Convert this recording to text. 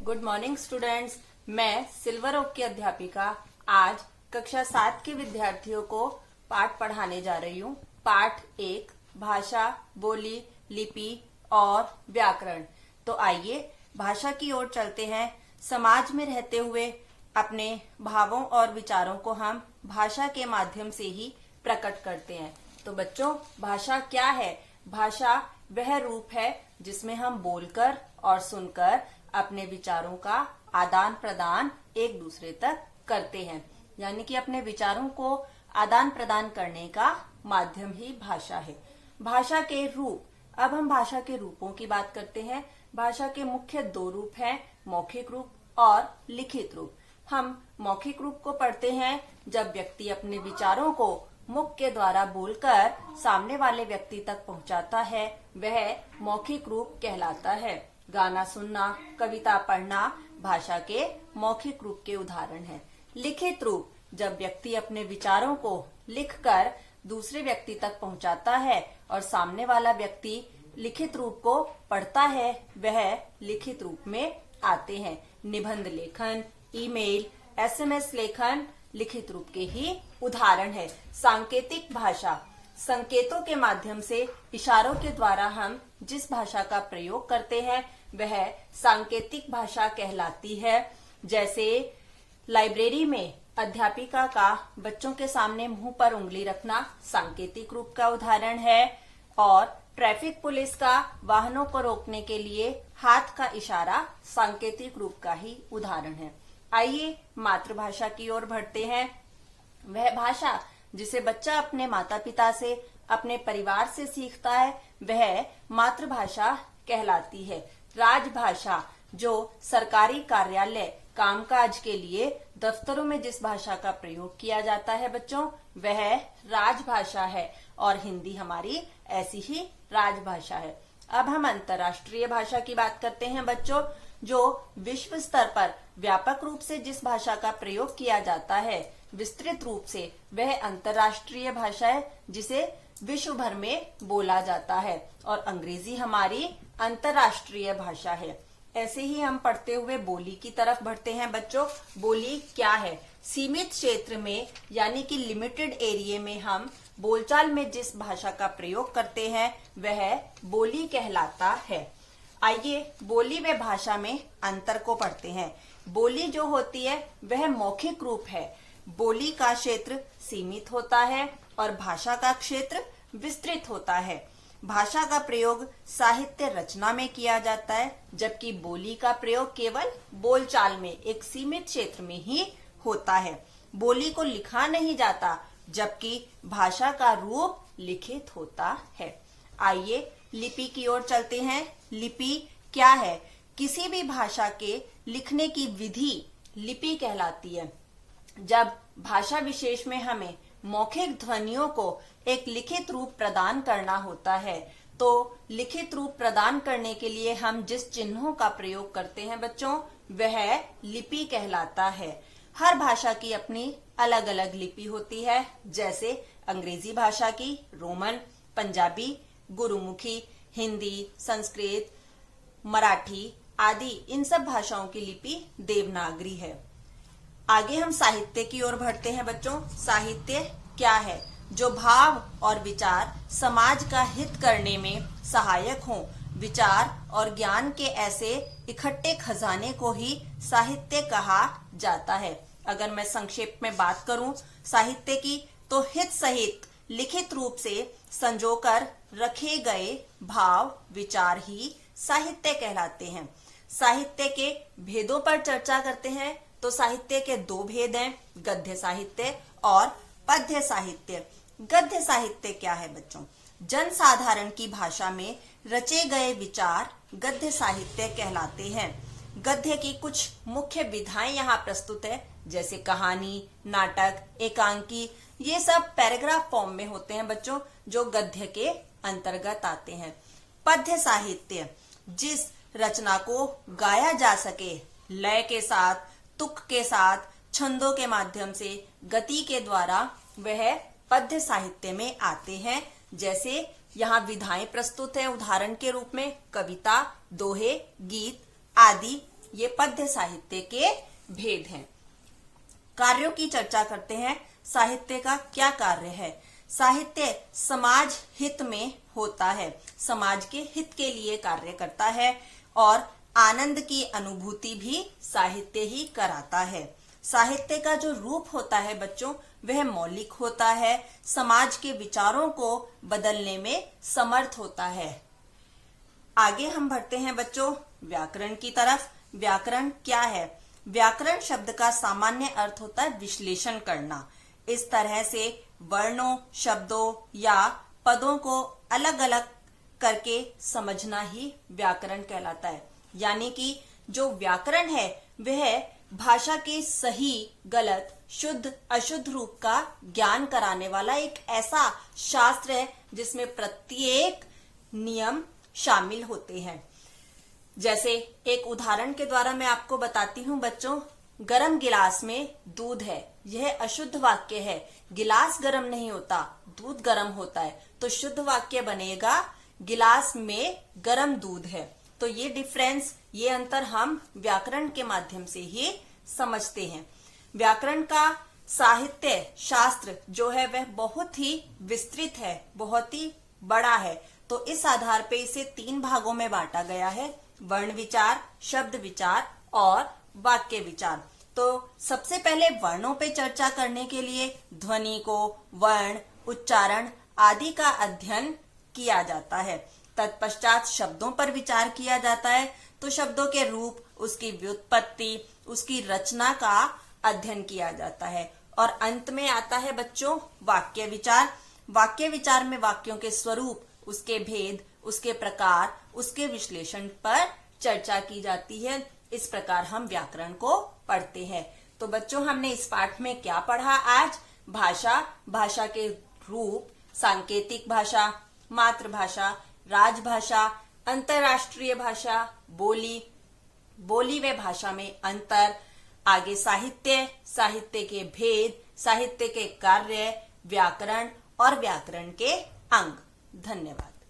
Good morning students. मैं silver okay की अध्यापिका आज कक्षा 7 के विद्यार्थियों को पाठ पढ़ाने जा रही हूँ। पाठ 1 भाषा, बोली, लिपि और व्याकरण। तो आइए भाषा की ओर चलते हैं। समाज में रहते हुए अपने भावों और विचारों को हम भाषा के माध्यम से ही प्रकट करते हैं। तो बच्चों, भाषा क्या है? भाषा वह रूप है जिसमें हम बोलकर और सुनकर अपने विचारों का आदान प्रदान एक दूसरे तक करते हैं। यानी कि अपने विचारों को आदान प्रदान करने का माध्यम ही भाषा है। भाषा के रूप, अब हम भाषा के रूपों की बात करते हैं। भाषा के मुख्य 2 रूप हैं, मौखिक रूप और लिखित रूप। हम मौखिक रूप को पढ़ते हैं जब व्यक्ति अपने विचारों को मुख के द्वारा बोलकर सामने वाले व्यक्ति तक पहुंचाता है, वह मौखिक रूप कहलाता है। गाना सुनना, कविता पढ़ना भाषा के मौखिक रूप के उदाहरण हैं। लिखित रूप, जब व्यक्ति अपने विचारों को लिखकर दूसरे व्यक्ति तक पहुंचाता है और सामने वाला व्यक्ति लिखित रूप को पढ़ता है, वह लिखित रूप में आते हैं। निबंध लेखन, ईमेल, एसएमएस लेखन लिखित रूप के ही उदाहरण है। सांकेतिक भाषा, संकेतों के माध्यम से इशारों के द्वारा हम जिस भाषा का प्रयोग करते हैं वह सांकेतिक भाषा कहलाती है। जैसे लाइब्रेरी में अध्यापिका का बच्चों के सामने मुंह पर उंगली रखना सांकेतिक रूप का उदाहरण है, और ट्रैफिक पुलिस का वाहनों को रोकने के लिए हाथ का इशारा सांकेतिक रूप का ही उदाहरण है। आइए मातृभाषा की ओर बढ़ते हैं। वह भाषा जिसे बच्चा अपने माता पिता से, अपने परिवार से सीखता है, वह मातृभाषा कहलाती है। राजभाषा, जो सरकारी कार्यालय, कामकाज के लिए दफ्तरों में जिस भाषा का प्रयोग किया जाता है बच्चों, वह राजभाषा है, और हिंदी हमारी ऐसी ही राजभाषा है। अब हम अंतर्राष्ट्रीय भाषा की बात करते हैं बच्चों। जो विश्व स्तर पर व्यापक रूप से जिस भाषा का प्रयोग किया जाता है विस्तृत रूप से, वह अंतर्राष्ट्रीय भाषा है जिसे विश्व भर में बोला जाता है, और अंग्रेजी हमारी अंतर्राष्ट्रीय भाषा है। ऐसे ही हम पढ़ते हुए बोली की तरफ बढ़ते हैं बच्चों। बोली क्या है? सीमित क्षेत्र में यानी कि लिमिटेड एरिया में हम बोलचाल में जिस भाषा का प्रयोग करते हैं वह बोली कहलाता है। आइए बोली व भाषा में अंतर को पढ़ते हैं। बोली जो होती है वह मौखिक रूप है। बोली का क्षेत्र सीमित होता है और भाषा का क्षेत्र विस्तृत होता है। भाषा का प्रयोग साहित्य रचना में किया जाता है, जबकि बोली का प्रयोग केवल बोलचाल में एक सीमित क्षेत्र में ही होता है। बोली को लिखा नहीं जाता, जबकि भाषा का रूप लिखित होता है। आइए लिपि की ओर चलते हैं। लिपि क्या है? किसी भी भाषा के लिखने की विधि लिपि कहलाती है। जब भाषा विशेष में हमें मौखिक ध्वनियों को एक लिखित रूप प्रदान करना होता है, तो लिखित रूप प्रदान करने के लिए हम जिस चिन्हों का प्रयोग करते हैं बच्चों, वह लिपि कहलाता है। हर भाषा की अपनी अलग अलग लिपि होती है। जैसे अंग्रेजी भाषा की रोमन, पंजाबी गुरुमुखी, हिंदी, संस्कृत, मराठी आदि इन सब भाषाओं की लिपि देवनागरी है। आगे हम साहित्य की ओर बढ़ते हैं बच्चों। साहित्य क्या है? जो भाव और विचार समाज का हित करने में सहायक हों। विचार और ज्ञान के ऐसे इकट्ठे खजाने को ही साहित्य कहा जाता है। अगर मैं संक्षेप में बात करूं साहित्य की, तो हित सहित लिखित रूप से संजोकर रखे गए भाव विचार ही साहित्य कहलाते हैं। साहित्य के भेदों पर चर्चा करते हैं तो साहित्य के 2 भेद हैं, गद्य साहित्य और पद्य साहित्य। गद्य साहित्य क्या है बच्चों? जन साधारण की भाषा में रचे गए विचार गद्य साहित्य कहलाते हैं। गद्य की कुछ मुख्य विधाएं यहाँ प्रस्तुत है, जैसे कहानी, नाटक, एकांकी, ये सब पैराग्राफ फॉर्म में होते हैं बच्चों, जो गद्य के अंतर्गत आते हैं। पद्य साहित्य, जिस रचना को गाया जा सके, लय के साथ, तुक के साथ, छंदों के माध्यम से, गति के द्वारा, वह पद्य साहित्य में आते हैं। जैसे यहाँ विधाएं प्रस्तुत है उदाहरण के रूप में, कविता, दोहे, गीत आदि ये पद्य साहित्य के भेद हैं। कार्यों की चर्चा करते हैं। साहित्य का क्या कार्य है? साहित्य समाज हित में होता है, समाज के हित के लिए कार्य करता है और आनंद की अनुभूति भी साहित्य ही कराता है। साहित्य का जो रूप होता है बच्चों, वह मौलिक होता है, समाज के विचारों को बदलने में समर्थ होता है। आगे हम बढ़ते हैं बच्चों व्याकरण की तरफ। व्याकरण क्या है? व्याकरण शब्द का सामान्य अर्थ होता है विश्लेषण करना। इस तरह से वर्णों, शब्दों या पदों को अलग अलग करके समझना ही व्याकरण कहलाता है। यानी कि जो व्याकरण है वह भाषा के सही, गलत, शुद्ध, अशुद्ध रूप का ज्ञान कराने वाला एक ऐसा शास्त्र है जिसमें प्रत्येक नियम शामिल होते हैं। जैसे एक उदाहरण के द्वारा मैं आपको बताती हूँ बच्चों, गरम गिलास में दूध है, यह अशुद्ध वाक्य है। गिलास गरम नहीं होता, दूध गरम होता है, तो शुद्ध वाक्य बनेगा गिलास में गरम दूध है। तो ये डिफरेंस, ये अंतर हम व्याकरण के माध्यम से ही समझते हैं। व्याकरण का साहित्य शास्त्र जो है वह बहुत ही विस्तृत है, बहुत ही बड़ा है। तो इस आधार पे इसे 3 भागों में बांटा गया है, वर्ण विचार, शब्द विचार और वाक्य विचार। तो सबसे पहले वर्णों पे चर्चा करने के लिए ध्वनि को, वर्ण, उच्चारण आदि का अध्ययन किया जाता है। तत्पश्चात शब्दों पर विचार किया जाता है, तो शब्दों के रूप, उसकी व्युत्पत्ति, उसकी रचना का अध्ययन किया जाता है। और अंत में आता है बच्चों वाक्य विचार। वाक्य विचार में वाक्यों के स्वरूप, उसके भेद, उसके प्रकार, उसके विश्लेषण पर चर्चा की जाती है। इस प्रकार हम व्याकरण को पढ़ते हैं। तो बच्चों हमने इस पाठ में क्या पढ़ा आज? भाषा, भाषा के रूप, सांकेतिक भाषा, मातृभाषा, राजभाषा, अंतरराष्ट्रीय भाषा, बोली, बोली व भाषा में अंतर, आगे साहित्य, साहित्य के भेद, साहित्य के कार्य, व्याकरण और व्याकरण के अंग। धन्यवाद।